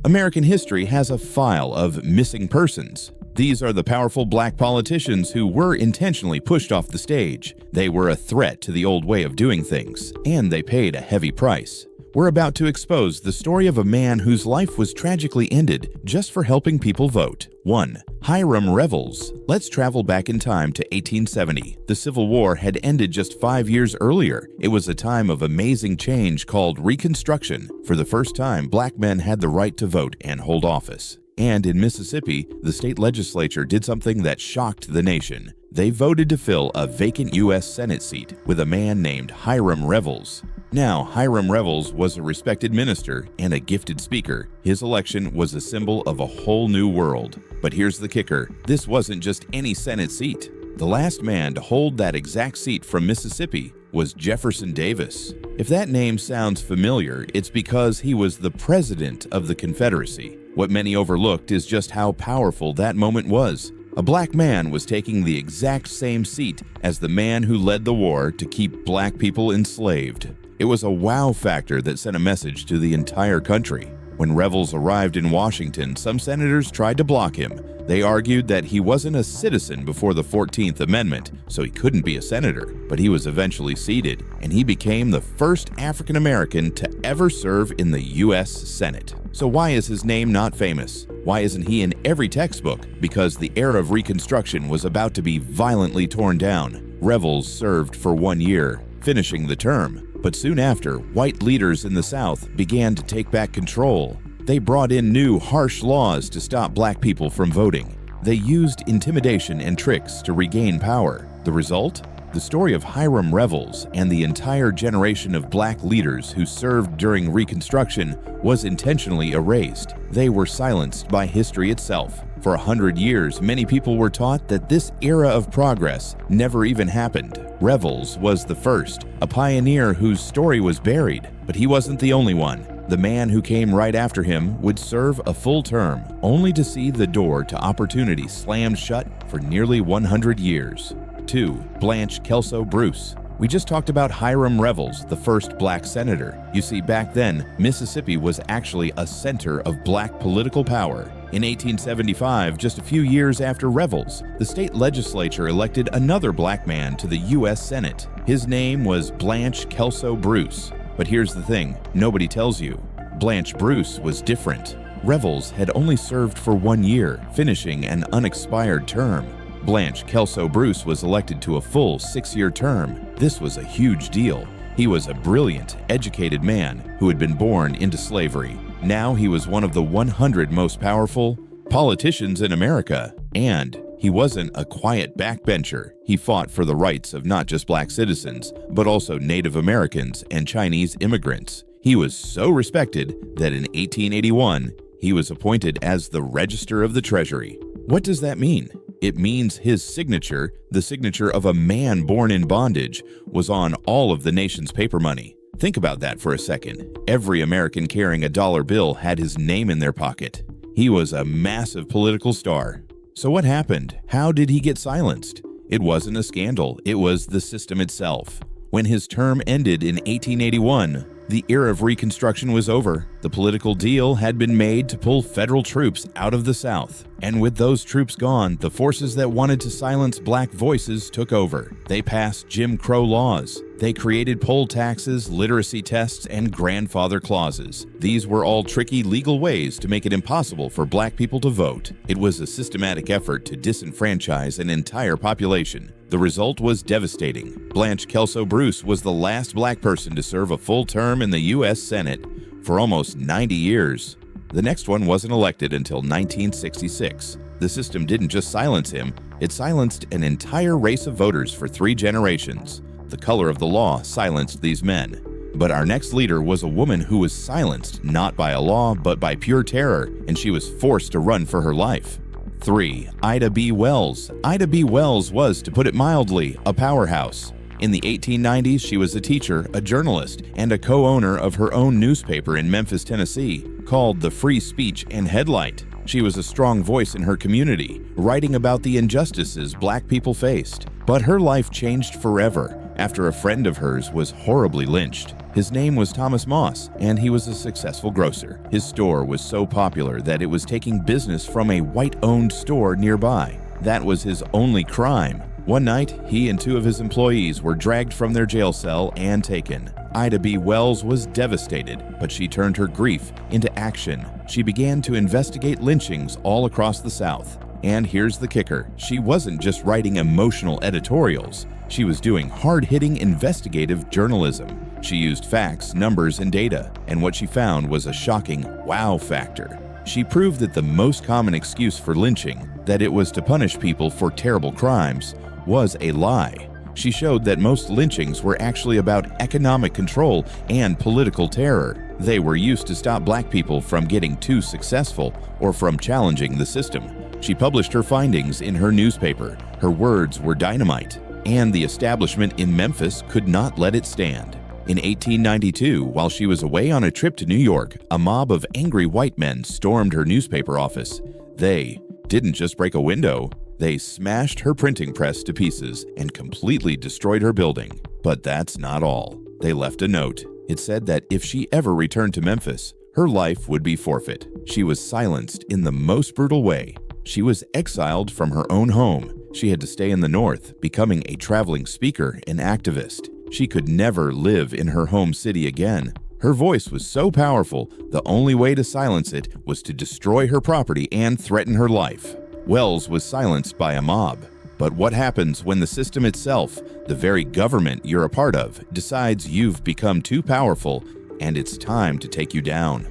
American history has a file of missing persons. These are the powerful black politicians who were intentionally pushed off the stage. They were a threat to the old way of doing things, and they paid a heavy price. We're about to expose the story of a man whose life was tragically ended just for helping people vote. 1. Hiram Revels. Let's travel back in time to 1870. The Civil War had ended just 5 years earlier. It was a time of amazing change called Reconstruction. For the first time, black men had the right to vote and hold office. And in Mississippi, the state legislature did something that shocked the nation. They voted to fill a vacant U.S. Senate seat with a man named Hiram Revels. Now, Hiram Revels was a respected minister and a gifted speaker. His election was a symbol of a whole new world. But here's the kicker. This wasn't just any Senate seat. The last man to hold that exact seat from Mississippi was Jefferson Davis. If that name sounds familiar, it's because he was the president of the Confederacy. What many overlooked is just how powerful that moment was. A black man was taking the exact same seat as the man who led the war to keep black people enslaved. It was a wow factor that sent a message to the entire country. When Revels arrived in Washington, some senators tried to block him. They argued that he wasn't a citizen before the 14th Amendment, so he couldn't be a senator. But he was eventually seated, and he became the first African American to ever serve in the U.S. Senate. So why is his name not famous? Why isn't he in every textbook? Because the era of Reconstruction was about to be violently torn down. Revels served for 1 year, finishing the term. But soon after, white leaders in the South began to take back control. They brought in new, harsh laws to stop black people from voting. They used intimidation and tricks to regain power. The result? The story of Hiram Revels and the entire generation of black leaders who served during Reconstruction was intentionally erased. They were silenced by history itself. For 100 years, many people were taught that this era of progress never even happened. Revels was the first, a pioneer whose story was buried, but he wasn't the only one. The man who came right after him would serve a full term, only to see the door to opportunity slammed shut for nearly 100 years. 2. Blanche Kelso Bruce. We just talked about Hiram Revels, the first black senator. You see, back then, Mississippi was actually a center of black political power. In 1875, just a few years after Revels, the state legislature elected another black man to the U.S. Senate. His name was Blanche Kelso Bruce. But here's the thing, nobody tells you. Blanche Bruce was different. Revels had only served for 1 year, finishing an unexpired term. Blanche Kelso Bruce was elected to a full 6-year term. This was a huge deal. He was a brilliant, educated man who had been born into slavery. Now he was one of the 100 most powerful politicians in America. And he wasn't a quiet backbencher. He fought for the rights of not just black citizens, but also Native Americans and Chinese immigrants. He was so respected that in 1881, he was appointed as the Register of the Treasury. What does that mean? It means his signature, the signature of a man born in bondage, was on all of the nation's paper money. Think about that for a second. Every American carrying a dollar bill had his name in their pocket. He was a massive political star. So what happened? How did he get silenced? It wasn't a scandal, it was the system itself. When his term ended in 1881, the era of Reconstruction was over. The political deal had been made to pull federal troops out of the South. And with those troops gone, the forces that wanted to silence black voices took over. They passed Jim Crow laws. They created poll taxes, literacy tests, and grandfather clauses. These were all tricky legal ways to make it impossible for black people to vote. It was a systematic effort to disenfranchise an entire population. The result was devastating. Blanche Kelso Bruce was the last black person to serve a full term in the U.S. Senate for almost 90 years. The next one wasn't elected until 1966. The system didn't just silence him, it silenced an entire race of voters for 3 generations. The color of the law silenced these men. But our next leader was a woman who was silenced not by a law but by pure terror, and she was forced to run for her life. 3. Ida B. Wells. Ida B. Wells was, to put it mildly, a powerhouse. In the 1890s, she was a teacher, a journalist, and a co-owner of her own newspaper in Memphis, Tennessee, called the Free Speech and Headlight. She was a strong voice in her community, writing about the injustices black people faced. But her life changed forever after a friend of hers was horribly lynched. His name was Thomas Moss, and he was a successful grocer. His store was so popular that it was taking business from a white-owned store nearby. That was his only crime. One night, he and 2 of his employees were dragged from their jail cell and taken. Ida B. Wells was devastated, but she turned her grief into action. She began to investigate lynchings all across the South. And here's the kicker: she wasn't just writing emotional editorials. She was doing hard-hitting investigative journalism. She used facts, numbers, and data, and what she found was a shocking wow factor. She proved that the most common excuse for lynching, that it was to punish people for terrible crimes, was a lie. She showed that most lynchings were actually about economic control and political terror. They were used to stop black people from getting too successful or from challenging the system. She published her findings in her newspaper. Her words were dynamite, and the establishment in Memphis could not let it stand. In 1892, while she was away on a trip to New York, a mob of angry white men stormed her newspaper office. They didn't just break a window, they smashed her printing press to pieces and completely destroyed her building. But that's not all. They left a note. It said that if she ever returned to Memphis, her life would be forfeit. She was silenced in the most brutal way. She was exiled from her own home. She had to stay in the North, becoming a traveling speaker and activist. She could never live in her home city again. Her voice was so powerful, the only way to silence it was to destroy her property and threaten her life. Wells was silenced by a mob. But what happens when the system itself, the very government you're a part of, decides you've become too powerful and it's time to take you down?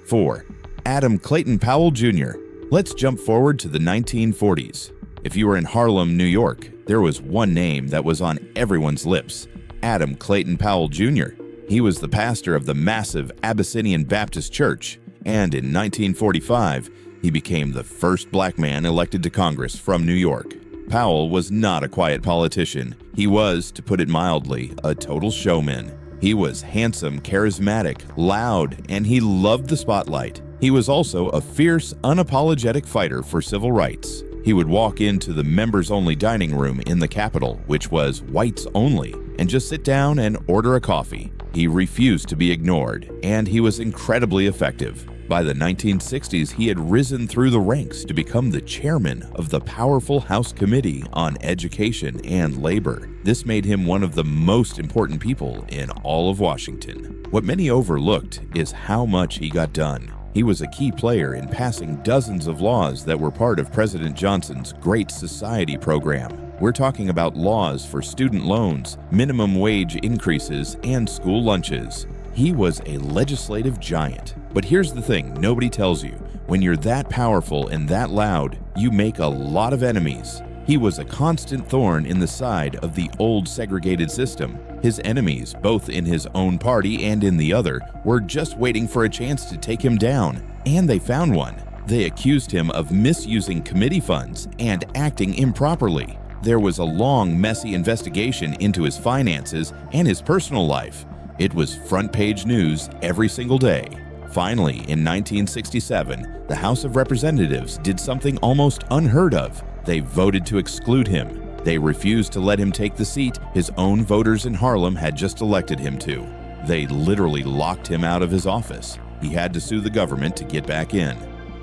4. Adam Clayton Powell Jr. Let's jump forward to the 1940s. If you were in Harlem, New York, there was one name that was on everyone's lips: Adam Clayton Powell Jr. He was the pastor of the massive Abyssinian Baptist Church, and in 1945, he became the first black man elected to Congress from New York. Powell was not a quiet politician. He was, to put it mildly, a total showman. He was handsome, charismatic, loud, and he loved the spotlight. He was also a fierce, unapologetic fighter for civil rights. He would walk into the members-only dining room in the Capitol, which was whites only, and just sit down and order a coffee. He refused to be ignored, and he was incredibly effective. By the 1960s, he had risen through the ranks to become the chairman of the powerful House Committee on Education and Labor. This made him one of the most important people in all of Washington. What many overlooked is how much he got done. He was a key player in passing dozens of laws that were part of President Johnson's Great Society program. We're talking about laws for student loans, minimum wage increases, and school lunches. He was a legislative giant. But here's the thing nobody tells you. When you're that powerful and that loud, you make a lot of enemies. He was a constant thorn in the side of the old segregated system. His enemies, both in his own party and in the other, were just waiting for a chance to take him down. And they found one. They accused him of misusing committee funds and acting improperly. There was a long, messy investigation into his finances and his personal life. It was front-page news every single day. Finally, in 1967, the House of Representatives did something almost unheard of. They voted to exclude him. They refused to let him take the seat his own voters in Harlem had just elected him to. They literally locked him out of his office. He had to sue the government to get back in.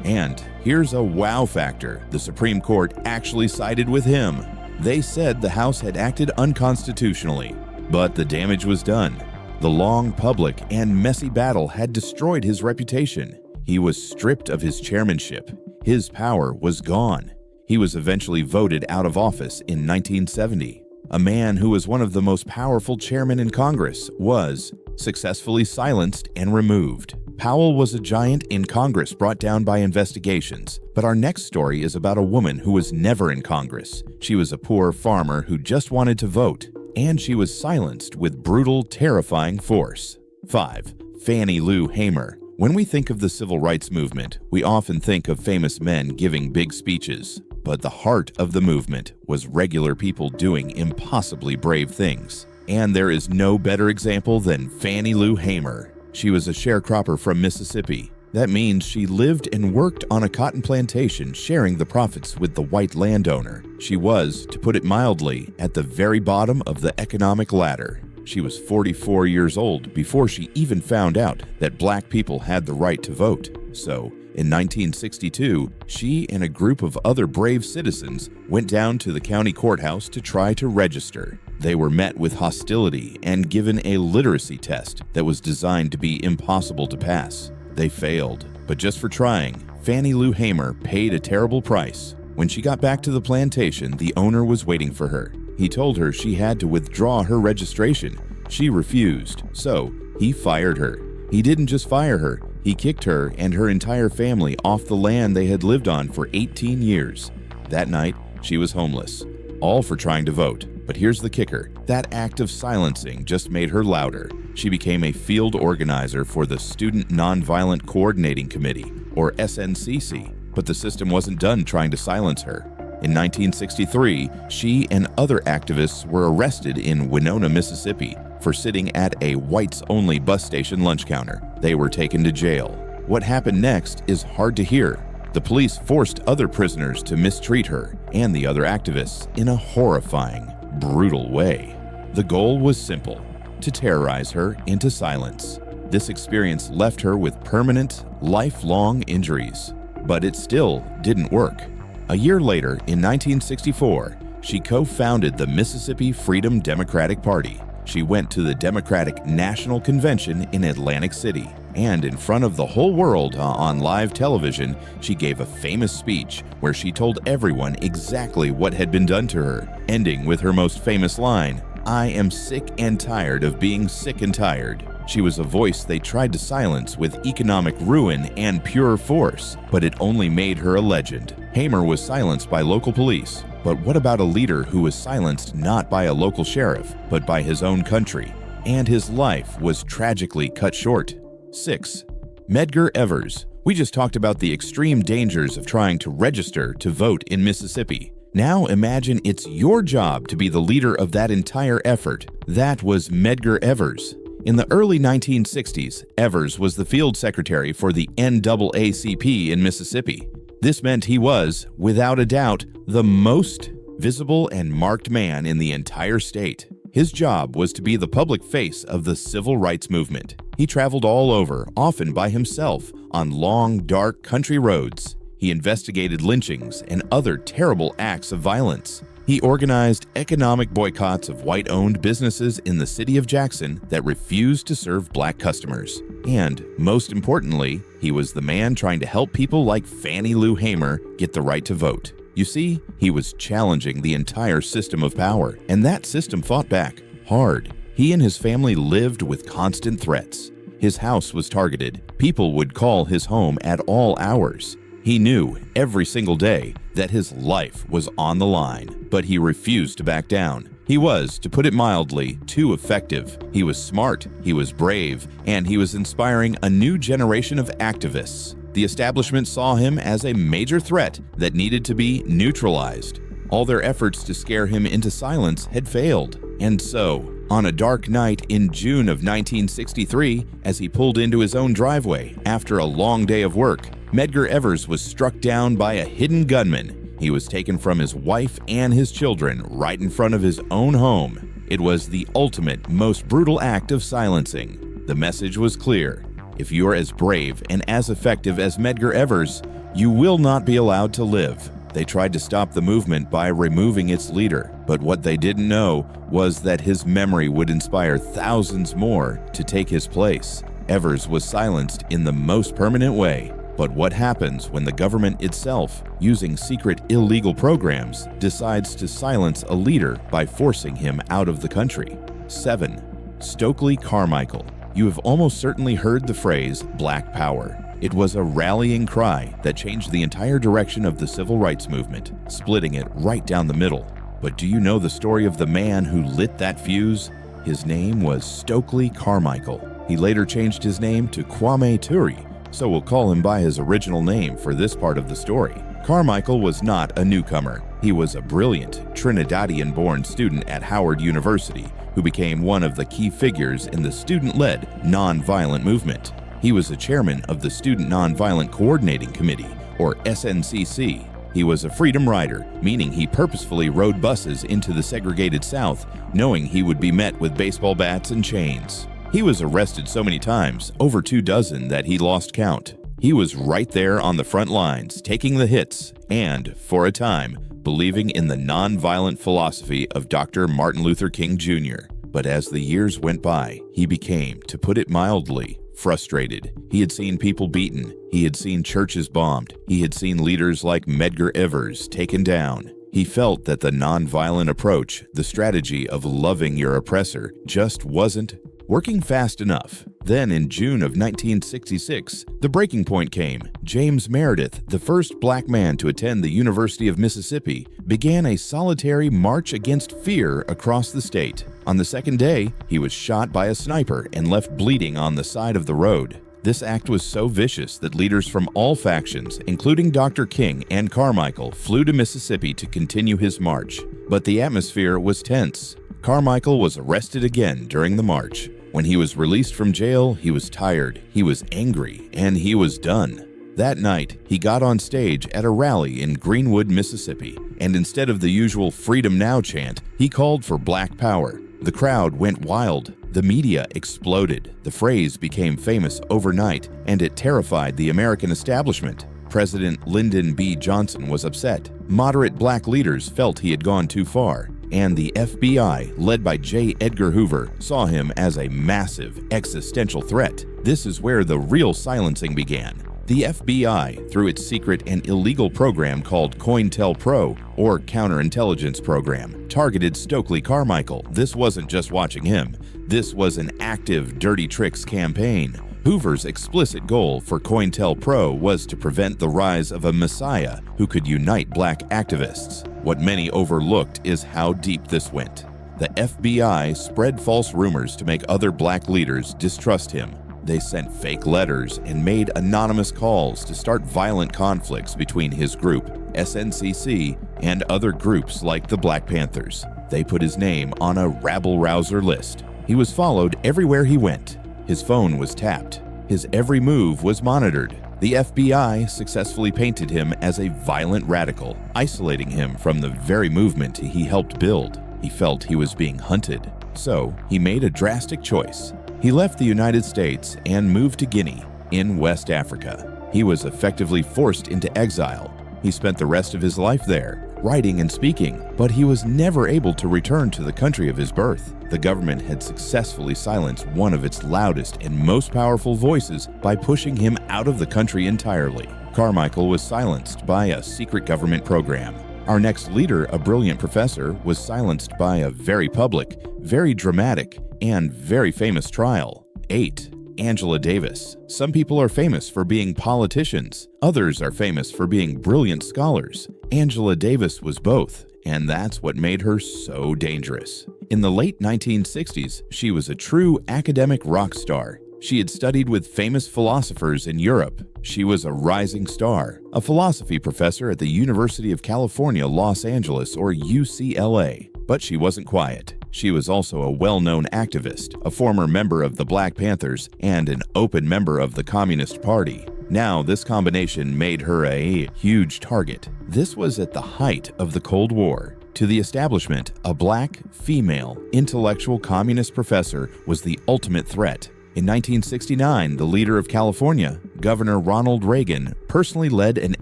And here's a wow factor: the Supreme Court actually sided with him. They said the House had acted unconstitutionally, but the damage was done. The long, public, and messy battle had destroyed his reputation. He was stripped of his chairmanship. His power was gone. He was eventually voted out of office in 1970. A man who was one of the most powerful chairmen in Congress was successfully silenced and removed. Powell was a giant in Congress brought down by investigations. But our next story is about a woman who was never in Congress. She was a poor farmer who just wanted to vote, and she was silenced with brutal, terrifying force. 5. Fannie Lou Hamer. When we think of the civil rights movement, we often think of famous men giving big speeches. But the heart of the movement was regular people doing impossibly brave things. And there is no better example than Fannie Lou Hamer. She was a sharecropper from Mississippi. That means she lived and worked on a cotton plantation, sharing the profits with the white landowner. She was, to put it mildly, at the very bottom of the economic ladder. She was 44 years old before she even found out that black people had the right to vote. So, in 1962, she and a group of other brave citizens went down to the county courthouse to try to register. They were met with hostility and given a literacy test that was designed to be impossible to pass. They failed, but just for trying, Fannie Lou Hamer paid a terrible price. When she got back to the plantation, the owner was waiting for her. He told her she had to withdraw her registration. She refused, so he fired her. He didn't just fire her, he kicked her and her entire family off the land they had lived on for 18 years. That night, she was homeless, all for trying to vote. But here's the kicker. That act of silencing just made her louder. She became a field organizer for the Student Nonviolent Coordinating Committee, or SNCC, but the system wasn't done trying to silence her. In 1963, she and other activists were arrested in Winona, Mississippi, for sitting at a whites-only bus station lunch counter. They were taken to jail. What happened next is hard to hear. The police forced other prisoners to mistreat her and the other activists in a horrifying, brutal way. The goal was simple: to terrorize her into silence. This experience left her with permanent, lifelong injuries. But it still didn't work. A year later, in 1964, she co-founded the Mississippi Freedom Democratic Party. She went to the Democratic National Convention in Atlantic City, and in front of the whole world on live television, she gave a famous speech where she told everyone exactly what had been done to her, ending with her most famous line, "I am sick and tired of being sick and tired." She was a voice they tried to silence with economic ruin and pure force, but it only made her a legend. Hamer was silenced by local police, but what about a leader who was silenced not by a local sheriff, but by his own country? And his life was tragically cut short. 6. Medgar Evers. We just talked about the extreme dangers of trying to register to vote in Mississippi. Now imagine it's your job to be the leader of that entire effort. That was Medgar Evers. In the early 1960s, Evers was the field secretary for the NAACP in Mississippi. This meant he was, without a doubt, the most visible and marked man in the entire state. His job was to be the public face of the civil rights movement. He traveled all over, often by himself, on long, dark country roads. He investigated lynchings and other terrible acts of violence. He organized economic boycotts of white-owned businesses in the city of Jackson that refused to serve black customers. And, most importantly, he was the man trying to help people like Fannie Lou Hamer get the right to vote. You see, he was challenging the entire system of power, and that system fought back hard. He and his family lived with constant threats. His house was targeted. People would call his home at all hours. He knew every single day that his life was on the line, but he refused to back down. He was, to put it mildly, too effective. He was smart, he was brave, and he was inspiring a new generation of activists. The establishment saw him as a major threat that needed to be neutralized. All their efforts to scare him into silence had failed. And so, on a dark night in June of 1963, as he pulled into his own driveway after a long day of work, Medgar Evers was struck down by a hidden gunman. He was taken from his wife and his children right in front of his own home. It was the ultimate, most brutal act of silencing. The message was clear. If you're as brave and as effective as Medgar Evers, you will not be allowed to live. They tried to stop the movement by removing its leader, but what they didn't know was that his memory would inspire thousands more to take his place. Evers was silenced in the most permanent way. But what happens when the government itself, using secret illegal programs, decides to silence a leader by forcing him out of the country? 7. Stokely Carmichael. You have almost certainly heard the phrase Black Power. It was a rallying cry that changed the entire direction of the civil rights movement, splitting it right down the middle. But do you know the story of the man who lit that fuse? His name was Stokely Carmichael. He later changed his name to Kwame Ture, so we'll call him by his original name for this part of the story. Carmichael was not a newcomer. He was a brilliant Trinidadian-born student at Howard University who became one of the key figures in the student-led nonviolent movement. He was the chairman of the Student Nonviolent Coordinating Committee, or SNCC. He was a freedom rider, meaning he purposefully rode buses into the segregated South, knowing he would be met with baseball bats and chains. He was arrested so many times, over 24, that he lost count. He was right there on the front lines, taking the hits, and, for a time, believing in the nonviolent philosophy of Dr. Martin Luther King Jr. But as the years went by, he became, to put it mildly, frustrated. He had seen people beaten. He had seen churches bombed. He had seen leaders like Medgar Evers taken down. He felt that the nonviolent approach, the strategy of loving your oppressor, just wasn't working fast enough. Then in June of 1966, the breaking point came. James Meredith, the first black man to attend the University of Mississippi, began a solitary march against fear across the state. On the second day, he was shot by a sniper and left bleeding on the side of the road. This act was so vicious that leaders from all factions, including Dr. King and Carmichael, flew to Mississippi to continue his march. But the atmosphere was tense. Carmichael was arrested again during the march. When he was released from jail, he was tired, he was angry, and he was done. That night, he got on stage at a rally in Greenwood, Mississippi, and instead of the usual Freedom Now chant, he called for Black Power. The crowd went wild. The media exploded. The phrase became famous overnight, and it terrified the American establishment. President Lyndon B. Johnson was upset. Moderate black leaders felt he had gone too far, and the FBI, led by J. Edgar Hoover, saw him as a massive existential threat. This is where the real silencing began. The FBI, through its secret and illegal program called COINTELPRO, or Counterintelligence Program, targeted Stokely Carmichael. This wasn't just watching him. This was an active dirty tricks campaign. Hoover's explicit goal for COINTELPRO was to prevent the rise of a messiah who could unite black activists. What many overlooked is how deep this went. The FBI spread false rumors to make other black leaders distrust him. They sent fake letters and made anonymous calls to start violent conflicts between his group, SNCC, and other groups like the Black Panthers. They put his name on a rabble-rouser list. He was followed everywhere he went. His phone was tapped. His every move was monitored. The FBI successfully painted him as a violent radical, isolating him from the very movement he helped build. He felt he was being hunted, so he made a drastic choice. He left the United States and moved to Guinea, in West Africa. He was effectively forced into exile. He spent the rest of his life there, writing and speaking, but he was never able to return to the country of his birth. The government had successfully silenced one of its loudest and most powerful voices by pushing him out of the country entirely. Carmichael was silenced by a secret government program. Our next leader, a brilliant professor, was silenced by a very public, very dramatic, and very famous trial. 8. Angela Davis. Some people are famous for being politicians. Others are famous for being brilliant scholars. Angela Davis was both, and that's what made her so dangerous. In the late 1960s, she was a true academic rock star. She had studied with famous philosophers in Europe. She was a rising star, a philosophy professor at the University of California, Los Angeles, or UCLA. But she wasn't quiet. She was also a well-known activist, a former member of the Black Panthers, and an open member of the Communist Party. Now, this combination made her a huge target. This was at the height of the Cold War. To the establishment, a black, female, intellectual communist professor was the ultimate threat. In 1969, the leader of California, Governor Ronald Reagan, personally led an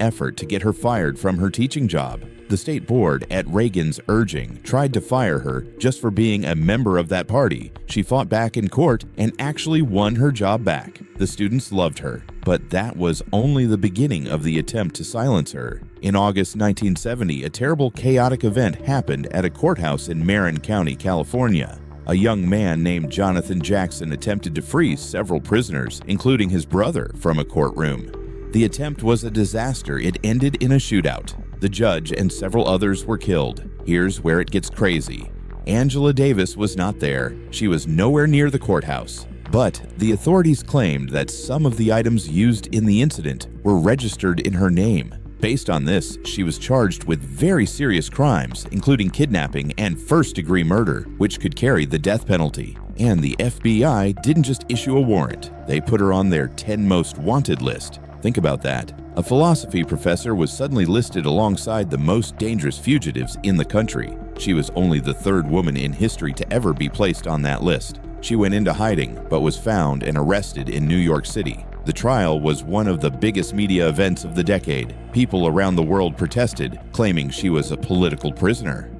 effort to get her fired from her teaching job. The state board, at Reagan's urging, tried to fire her just for being a member of that party. She fought back in court and actually won her job back. The students loved her, but that was only the beginning of the attempt to silence her. In August 1970, a terrible chaotic event happened at a courthouse in Marin County, California. A young man named Jonathan Jackson attempted to free several prisoners, including his brother, from a courtroom. The attempt was a disaster. It ended in a shootout. The judge and several others were killed. Here's where it gets crazy. Angela Davis was not there. She was nowhere near the courthouse. But the authorities claimed that some of the items used in the incident were registered in her name. Based on this, she was charged with very serious crimes, including kidnapping and first-degree murder, which could carry the death penalty. And the FBI didn't just issue a warrant. They put her on their 10 most wanted list. Think about that. A philosophy professor was suddenly listed alongside the most dangerous fugitives in the country. She was only the third woman in history to ever be placed on that list. She went into hiding, but was found and arrested in New York City. The trial was one of the biggest media events of the decade. People around the world protested, claiming she was a political prisoner.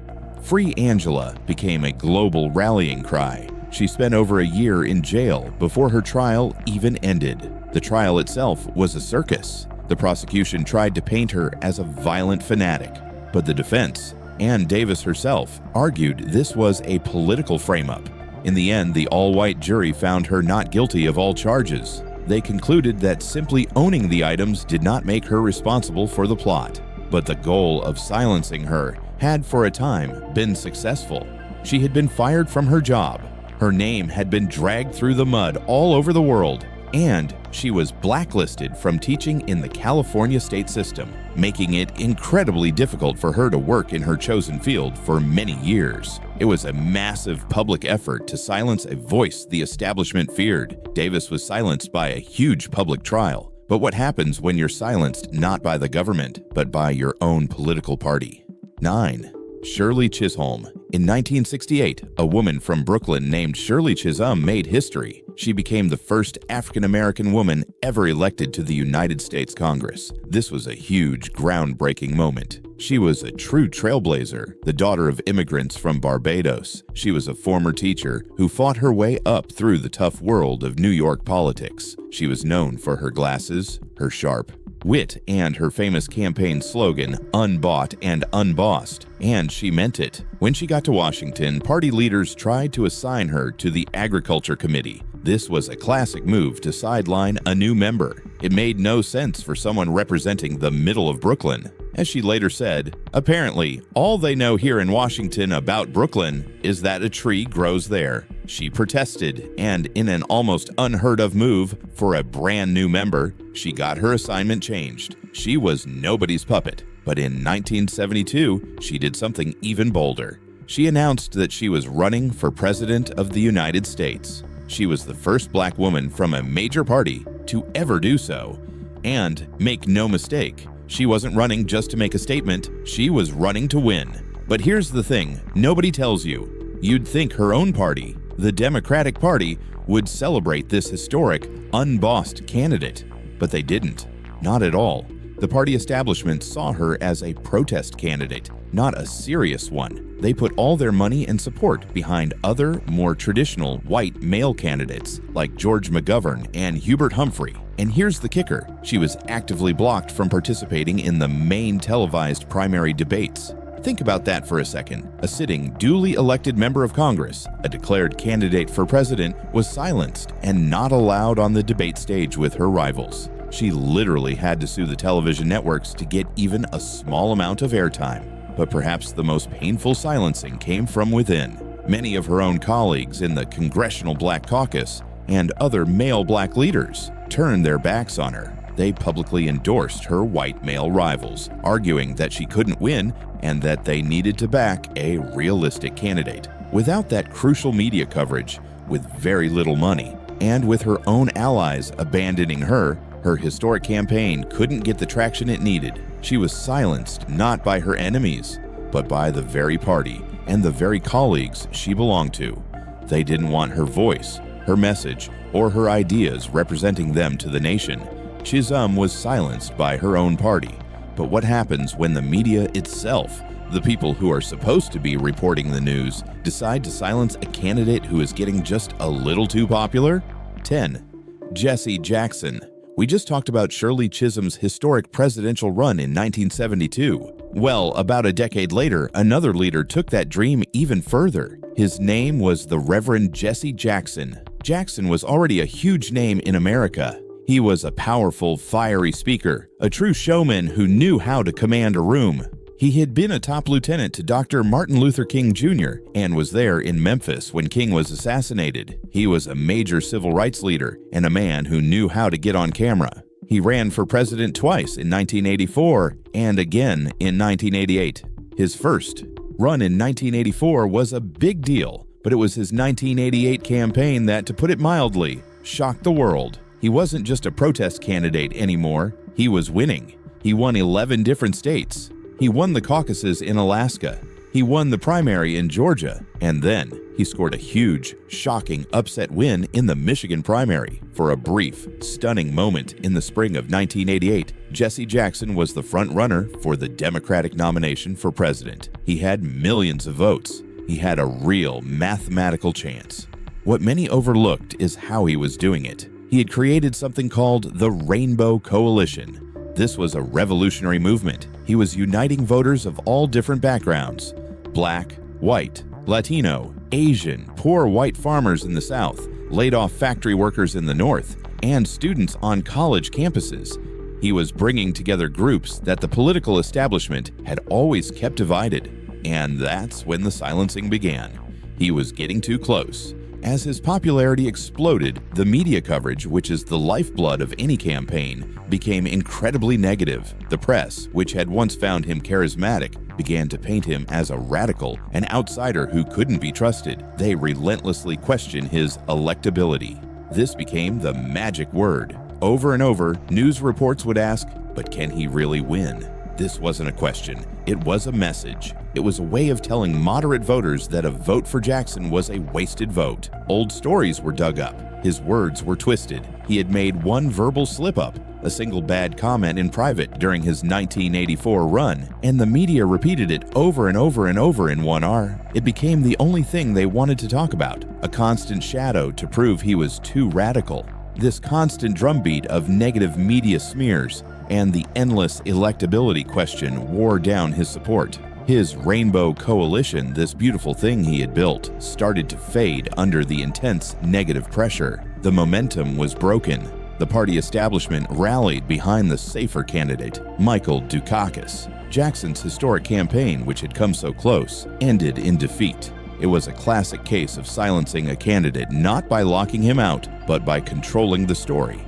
Free Angela became a global rallying cry. She spent over a year in jail before her trial even ended. The trial itself was a circus. The prosecution tried to paint her as a violent fanatic, but the defense, and Davis herself, argued this was a political frame-up. In the end, the all-white jury found her not guilty of all charges. They concluded that simply owning the items did not make her responsible for the plot. But the goal of silencing her had for a time been successful. She had been fired from her job. Her name had been dragged through the mud all over the world, and she was blacklisted from teaching in the California state system, making it incredibly difficult for her to work in her chosen field for many years. It was a massive public effort to silence a voice the establishment feared. Davis was silenced by a huge public trial. But what happens when you're silenced not by the government, but by your own political party? 9. Shirley Chisholm. In 1968, a woman from Brooklyn named Shirley Chisholm made history. She became the first African-American woman ever elected to the United States Congress. This was a huge, groundbreaking moment. She was a true trailblazer, the daughter of immigrants from Barbados. She was a former teacher who fought her way up through the tough world of New York politics. She was known for her glasses, her sharp wit, and her famous campaign slogan, "Unbought and Unbossed," and she meant it. When she got to Washington, party leaders tried to assign her to the Agriculture Committee. This was a classic move to sideline a new member. It made no sense for someone representing the middle of Brooklyn. As she later said, "Apparently, all they know here in Washington about Brooklyn is that a tree grows there." She protested, and in an almost unheard of move for a brand new member, she got her assignment changed. She was nobody's puppet. But in 1972, she did something even bolder. She announced that she was running for President of the United States. She was the first black woman from a major party to ever do so. And make no mistake, she wasn't running just to make a statement, she was running to win. But here's the thing, nobody tells you. You'd think her own party, the Democratic Party, would celebrate this historic, unbossed candidate. But they didn't. Not at all. The party establishment saw her as a protest candidate, not a serious one. They put all their money and support behind other, more traditional white male candidates like George McGovern and Hubert Humphrey. And here's the kicker, she was actively blocked from participating in the main televised primary debates. Think about that for a second. A sitting, duly elected member of Congress, a declared candidate for president, was silenced and not allowed on the debate stage with her rivals. She literally had to sue the television networks to get even a small amount of airtime. But perhaps the most painful silencing came from within. Many of her own colleagues in the Congressional Black Caucus and other male black leaders turned their backs on her. They publicly endorsed her white male rivals, arguing that she couldn't win and that they needed to back a realistic candidate. Without that crucial media coverage, with very little money, and with her own allies abandoning her, her historic campaign couldn't get the traction it needed. She was silenced not by her enemies, but by the very party and the very colleagues she belonged to. They didn't want her voice, her message, or her ideas representing them to the nation. Chisholm was silenced by her own party. But what happens when the media itself, the people who are supposed to be reporting the news, decide to silence a candidate who is getting just a little too popular? 10. Jesse Jackson. We just talked about Shirley Chisholm's historic presidential run in 1972. Well, about a decade later, another leader took that dream even further. His name was the Reverend Jesse Jackson. Jackson was already a huge name in America. He was a powerful, fiery speaker, a true showman who knew how to command a room. He had been a top lieutenant to Dr. Martin Luther King Jr. and was there in Memphis when King was assassinated. He was a major civil rights leader and a man who knew how to get on camera. He ran for president twice in 1984 and again in 1988. His first run in 1984 was a big deal, but it was his 1988 campaign that, to put it mildly, shocked the world. He wasn't just a protest candidate anymore, he was winning. He won 11 different states. He won the caucuses in Alaska. He won the primary in Georgia, and then he scored a huge, shocking upset win in the Michigan primary. For a brief, stunning moment in the spring of 1988, Jesse Jackson was the front runner for the Democratic nomination for president. He had millions of votes. He had a real mathematical chance. What many overlooked is how he was doing it. He had created something called the Rainbow Coalition. This was a revolutionary movement. He was uniting voters of all different backgrounds: Black, white, Latino, Asian, poor white farmers in the South, laid-off factory workers in the North, and students on college campuses. He was bringing together groups that the political establishment had always kept divided. And that's when the silencing began. He was getting too close. As his popularity exploded, the media coverage, which is the lifeblood of any campaign, became incredibly negative. The press, which had once found him charismatic, began to paint him as a radical, an outsider who couldn't be trusted. They relentlessly questioned his electability. This became the magic word. Over and over, news reports would ask, but can he really win? This wasn't a question, it was a message. It was a way of telling moderate voters that a vote for Jackson was a wasted vote. Old stories were dug up. His words were twisted. He had made one verbal slip-up, a single bad comment in private during his 1984 run, and the media repeated it over and over and over in 1R. It became the only thing they wanted to talk about, a constant shadow to prove he was too radical. This constant drumbeat of negative media smears and the endless electability question wore down his support. His Rainbow Coalition, this beautiful thing he had built, started to fade under the intense negative pressure. The momentum was broken. The party establishment rallied behind the safer candidate, Michael Dukakis. Jackson's historic campaign, which had come so close, ended in defeat. It was a classic case of silencing a candidate not by locking him out, but by controlling the story.